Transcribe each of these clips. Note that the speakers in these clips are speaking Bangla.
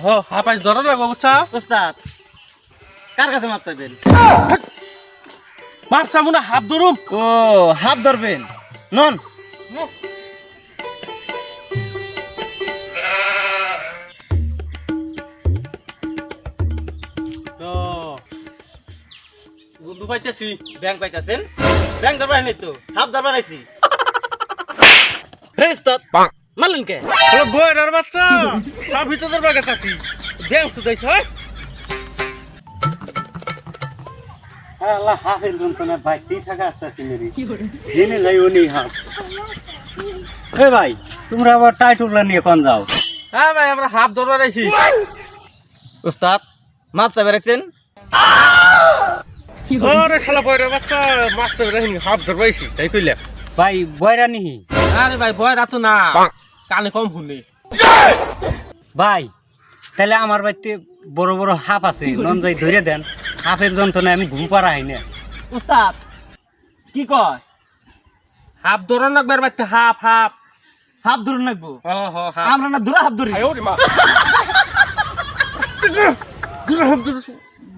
ও হাফাজ ধরো লাগবো বুঝছা উস্তাদ কার কাছে মাপ চাইবেন? মাপ চামু না হাফ ধরুম ও হাফ ধরবেন নন বন্ধু পাইতেছি ব্যাংক পাইতাছেন ব্যাংক ধরবার নেই তো হাফ ধরবার আইছি হে উস্তাদ মারলেন কে? হলো বইরার বাচ্চা তার ভিতরে বাগাতাছি ব্যাংক সুদাইছ হয় আল্লাহ হাফের যন্ত্রণা ভাই ঠিক থাকা আসতেছি মেরি জেনে যাই উনি হাফ এ ভাই তোমরা আবার টাইটুলা নিয়ে কোন যাও হ্যাঁ ভাই আমরা হাফ ধরবার আইছি উস্তাদ মাপ চাইবার আইছেন? আরে শালা বইরার বাচ্চা মাছ ধরবার হাফ ধরবার আইছি তাই কইলা ভাই বয়রা নিহি আরে ভাই বয়রা তো না কানে কম শুনে ভাই তাহলে আমার বাড়িতে বড় বড় হাফ আছে নন যাই ধরে দেন হাফের যন্ত্রণায় আমি ঘুম পাড়া হয় না উস্তাদ কি কয়? হাফ ধরন লাগবে বাচ্চা হাফ হাফ হাফ ধরুন লাগবো হ হ হাফ আমরা না দূরে হাফ ধরি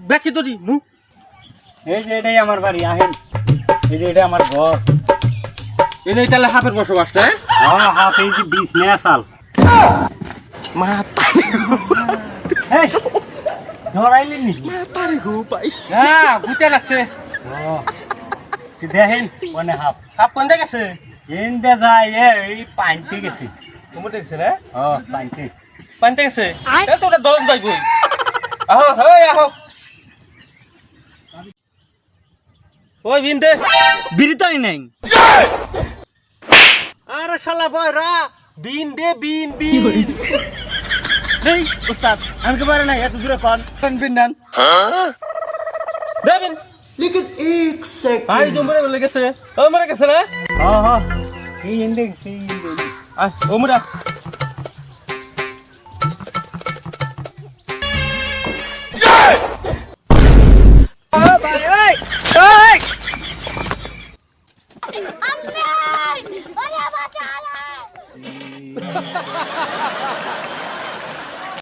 ব্যাকি ধরি মু এই যে এটাই আমার বাড়ি আহেন এই যে এটা আমার ঘর এনেই তাহলে হাফের বসবাস না হাফ এই যে বিষ নেয়া চাল মা এই ধরাইলেন নি তারে গো পাই হ্যাঁ ভূতে লাগছে দেখেন মানে হাফ হাফ কোন দিকে গেছে এনতে যায় এই পাইনতে গেছে কমতে গেছে রে পাইনতে পানতে গেছে এ তো ওটা দম যাই গই আহো হেই আহো ওই বিন্দে বিড়ি তো নাই আরে শালা বয়রা বিন দে বিন বিন এই উস্তাদ আমি কি পারে না এত দূরে কোন বিন দেন দে বিন लेकिन एक सेकंड ভাই জমরে বলে গেছে ও মরে গেছে না এই এনতে আয় ও মুরা अम्मे! अरे बचा ले!